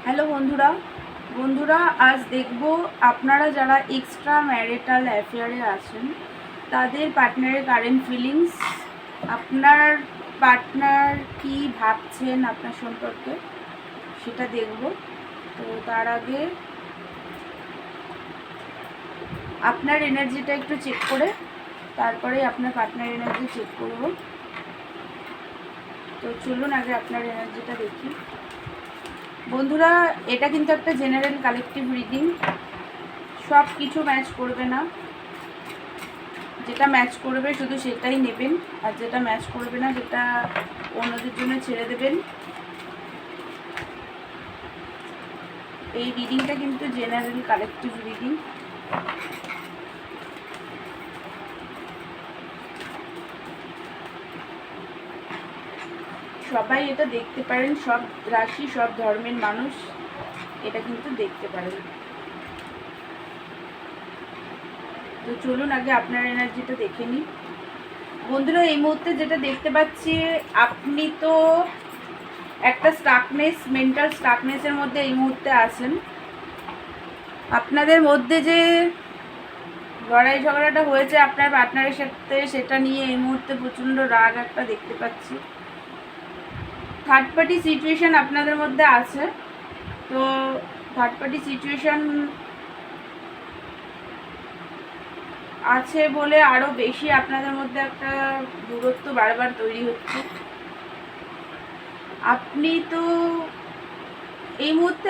Hello বন্ধুরা বন্ধুরা আজ দেখব আপনারা যারা এক্সট্রা ম্যারিটাল অ্যাফেয়ারে আছেন তাদের পার্টনারের কারেন্ট ফিলিংস, আপনার পার্টনার কি ভাবছেন আপনার সম্পর্কে সেটা দেখব। তো তার আগে আপনার এনার্জিটা একটু চেক করে তারপরে আপনার পার্টনার এনার্জি চেক করব। তো চলুন আগে আপনার এনার্জিটা দেখি। বন্ধুরা, এটা কিন্তু একটা জেনারেল কালেকটিভ রিডিং, সব কিছু ম্যাচ করবে না। যেটা ম্যাচ করবে শুধু সেটাই নেবেন, আর যেটা ম্যাচ করবে না সেটা অন্যদের জন্য ছেড়ে দেবেন। এই রিডিংটা কিন্তু জেনারেল কালেকটিভ রিডিং। সবাই এটা দেখতে পারেন, সব রাশি সব ধর্মের মানুষ এটা কিন্তু দেখতে পারেন। তো চলুন আগে আপনার এনার্জিটা দেখে নিই। বন্ধুরা, এই মুহূর্তে যেটা দেখতে পাচ্ছি, আপনি তো একটা স্টাকনেস, মেন্টাল স্টাকনেসের মধ্যে এই মুহূর্তে আছেন। আপনাদের মধ্যে যে লড়াই ঝগড়াটা হয়েছে আপনার পার্টনারের সাথে, সেটা নিয়ে এই মুহূর্তে প্রচণ্ড রাগ একটা দেখতে পাচ্ছি। থার্ড পার্টি সিচুয়েশান আপনাদের মধ্যে আছে। তো থার্ড পার্টি সিচুয়েশান আছে বলে আরও বেশি আপনাদের মধ্যে একটা দূরত্ব বারবার তৈরি হচ্ছে। আপনি তো এই মুহূর্তে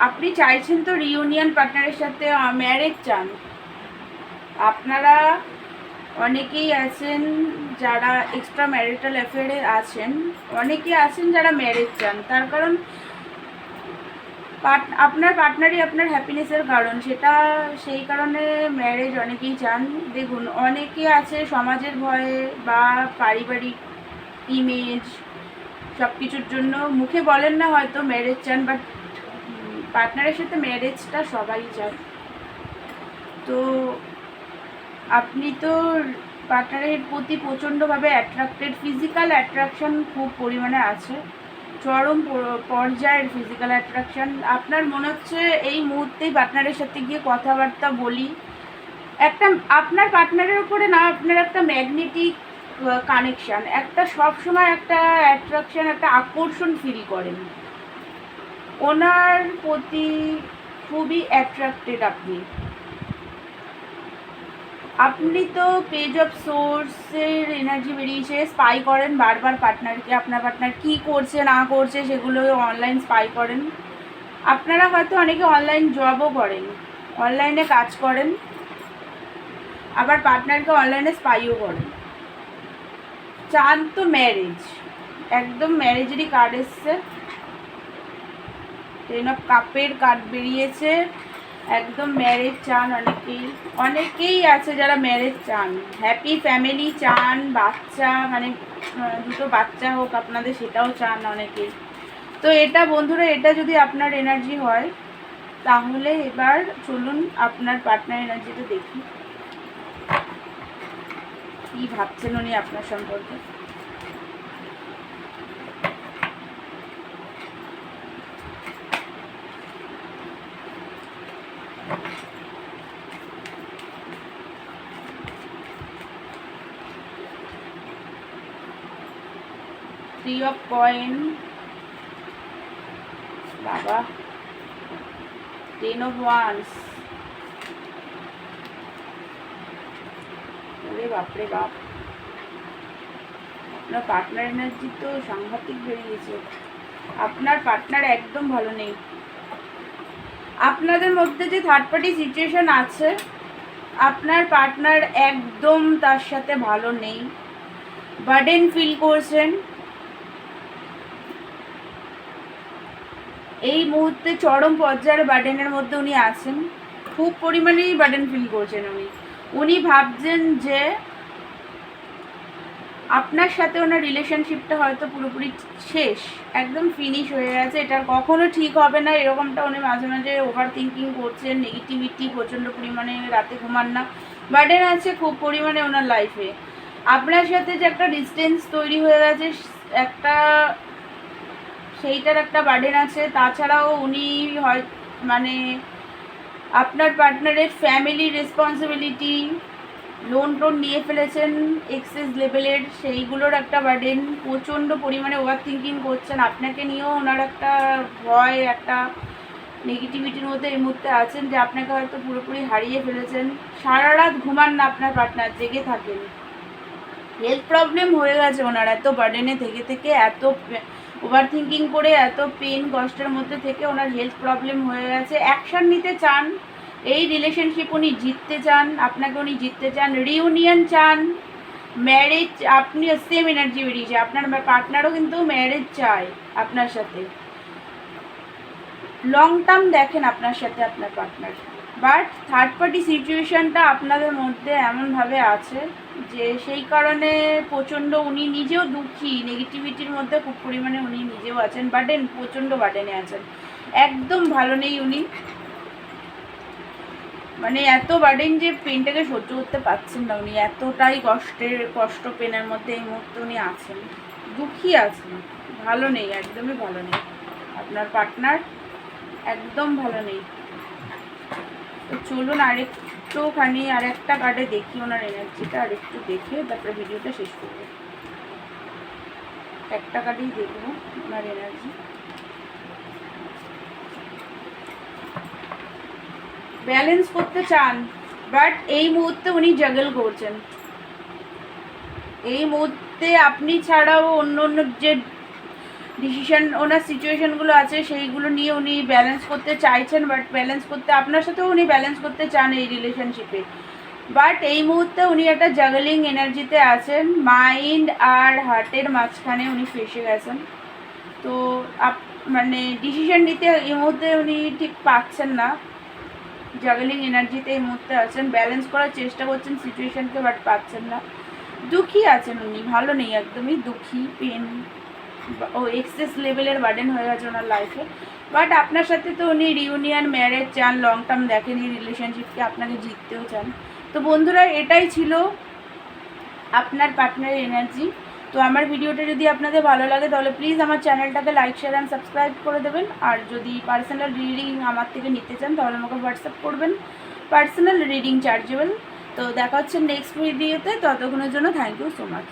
আপনি চাইছেন তো রিউনিয়ন পার্টনারের সাথে, ম্যারেজ চান। আপনারা অনেকেই আছেন যারা এক্সট্রা ম্যারিটাল অ্যাফেয়ারে আছেন, অনেকে আছেন যারা ম্যারেজ চান। তার কারণ আপনার পার্টনারই আপনার হ্যাপিনেসের কারণ, সেই কারণে ম্যারেজ অনেকেই চান। দেখুন, অনেকে আছে সমাজের ভয়ে বা পারিবারিক ইমেজ সব কিছুর জন্য মুখে বলেন না হয়তো ম্যারেজ চান, বাট পার্টনারের সাথে ম্যারেজটা সবাই চান। তো আপনি তো পার্টনারের প্রতি প্রচণ্ডভাবে অ্যাট্রাক্টেড, ফিজিক্যাল অ্যাট্রাকশন খুব পরিমাণে আছে, চরম পর্যায়ের ফিজিক্যাল অ্যাট্রাকশন। আপনার মনে হচ্ছে এই মুহূর্তেই পার্টনারের সাথে গিয়ে কথাবার্তা বলি। আপনার পার্টনারের উপরে না আপনার একটা ম্যাগনেটিক কানেকশান, একটা সবসময় একটা অ্যাট্রাকশান, একটা আকর্ষণ ফিল করেন ওনার প্রতি, খুবই অ্যাট্রাক্টেড আপনি তো পেজ অফ সোর্সের এনার্জি বেরিয়েছে। স্পাই করেন বারবার পার্টনারকে, আপনার পার্টনার কী করছে না করছে সেগুলো অনলাইন স্পাই করেন। আপনারা হয়তো অনেকে অনলাইন জবও করেন, অনলাইনে কাজ করেন, আবার পার্টনারকে অনলাইনে স্পাইও করেন। চান তো ম্যারেজ, একদম ম্যারেজেরই কার্ড এসছে, 10 অফ কাপের কার্ড বেরিয়েছে। একদম ম্যারেজ চান অনেকেই আছে যারা ম্যারেজ চান, হ্যাপি ফ্যামিলি চান, বাচ্চা মানে দুটো বাচ্চা হোক আপনাদের, সেটাও চান অনেকেই। তো এটা বন্ধুরা, এটা যদি আপনার এনার্জি হয় তাহলে এবার চলুন আপনার পার্টনার এনার্জিটা দেখি, কী ভাবছেন উনি আপনার সম্পর্কে। থ্রি অফ কয়েন, বাবা, 10 অফ ওয়ান্স, ওরে বাপরে বাপ, আপনার পার্টনার এনার্জি তো সাংঘাতিক বেরিয়েছে। আপনার পার্টনার একদম ভালো নেই। আপনাদের মধ্যে যে থার্ড পার্টি সিচুয়েশন আছে, আপনার পার্টনার একদম তার সাথে ভালো নেই, বার্ডেন ফিল করছেন। এই মুহূর্তে চরম পর্যায়ের বার্ডেনের মধ্যে উনি আছেন, খুব পরিমাণেই বার্ডেন ফিল করছেন উনি ভাবছেন যে আপনার সাথে ওনার রিলেশনশিপটা হয়তো পুরোপুরি শেষ, একদম ফিনিশ হয়ে গেছে, এটা কখনো ঠিক হবে না, এরকমটা উনি মাঝে মাঝে ওভার থিঙ্কিং করছেন, নেগেটিভিটি প্রচণ্ড পরিমাণে, রাতে ঘুমান না, বার্ডেন আছে খুব পরিমাণে ওনার লাইফে। আপনার সাথে যে একটা ডিস্টেন্স তৈরি হয়ে গেছে একটা, সেইটার একটা বার্ডেন আছে। তাছাড়াও উনি হয় মানে আপনার পার্টনারের ফ্যামিলি রেসপন্সিবিলিটি, লোন টোন নিয়ে ফেলেছেন এক্সেস লেভেলের, সেইগুলোর একটা বার্ডেন। প্রচণ্ড পরিমাণে ওভার থিঙ্কিং করছেন, আপনাকে নিয়েও ওনার একটা ভয়, একটা নেগেটিভিটির মধ্যে এই মুহূর্তে আছেন যে আপনাকে হয়তো পুরোপুরি হারিয়ে ফেলেছেন। সারা রাত ঘুমান না আপনার পার্টনার, জেগে থাকেন। হেলথ প্রবলেম হয়ে গেছে ওনার, এত বার্ডেনে থেকে থেকে, এত ওভার থিঙ্কিং করে, এত পেন কষ্টের মধ্যে থেকে ওনার হেলথ প্রবলেম হয়ে গেছে। অ্যাকশান নিতে চান, এই রিলেশনশিপ উনি জিততে চান, আপনাকে উনি জিততে চান, রিউনিয়ন চান, ম্যারেজ। আপনি সেম এনার্জি বেরিয়েছে, আপনার পার্টনারও কিন্তু ম্যারেজ চায় আপনার সাথে, লং টার্ম দেখেন আপনার সাথে আপনার পার্টনার। বাট থার্ড পার্টি সিচুয়েশানটা আপনাদের মধ্যে এমনভাবে আছে যে সেই কারণে প্রচণ্ড উনি নিজেও দুঃখী, নেগেটিভিটির মধ্যে খুব পরিমাণে উনি নিজেও আছেন, বার্ডেন, প্রচণ্ড বার্ডেনে আছেন, একদম ভালো নেই উনি। মানে এত বার্ডেন যে পেনটাকে সহ্য করতে পারছেন না উনি, এতটাই কষ্ট পেনের মধ্যে এই মুহূর্তে উনি আছেন, দুঃখী আছেন, ভালো নেই, একদমই ভালো নেই আপনার পার্টনার, একদম ভালো নেই। তো চলুন আরেকটুখানি আর একটা কার্ডে দেখি ওনার এনার্জিটা, আরেকটু দেখে তারপরে ভিডিওটা শেষ করবো। একটা কার্ডেই দেখবো ওনার এনার্জি। ব্যালেন্স করতে চান, বাট এই মুহূর্তে উনি জাগল করছেন। এই মুহূর্তে আপনি ছাড়াও অন্য অন্য যে ডিসিশন ওনার সিচুয়েশানগুলো আছে সেইগুলো নিয়ে উনি ব্যালেন্স করতে চাইছেন, বাট ব্যালেন্স করতে আপনার সাথেও উনি ব্যালেন্স করতে চান এই রিলেশনশিপে। বাট এই মুহূর্তে উনি একটা জাগলিং এনার্জিতে আছেন, মাইন্ড আর হার্টের মাঝখানে উনি ফেসে গেছেন। তো মানে ডিসিশন নিতে এই মুহূর্তে উনি ঠিক পাচ্ছেন না, জাগলিং এনার্জিতে এই মুহূর্তে আছেন, ব্যালেন্স করার চেষ্টা করছেন সিচুয়েশানকে, বাট পাচ্ছেন না, দুঃখী আছেন উনি, ভালো নেই, একদমই দুঃখী, পেন ও এক্সেস লেভেলের বার্ডেন হয়ে গেছে ওনার লাইফে। বাট আপনার সাথে তো উনি রিউনিয়ন, ম্যারেজ চান, লং টার্ম দেখেন এই রিলেশনশিপকে, আপনাকে জিততেও চান। তো বন্ধুরা, এটাই ছিল আপনার পার্টনারের এনার্জি। তো আমার ভিডিওটা যদি আপনাদের ভালো লাগে তাহলে প্লিজ আমার চ্যানেলটাকে লাইক, শেয়ার অ্যান্ড সাবস্ক্রাইব করে দেবেন। আর যদি পার্সোনাল রিডিং আমার থেকে নিতে চান তাহলে আমাকে হোয়াটসঅ্যাপ করবেন, পার্সোনাল রিডিং চার্জেবল। তো দেখা হচ্ছে নেক্সট ভিডিওতে, ততক্ষণের জন্য থ্যাংক ইউ সো মাচ।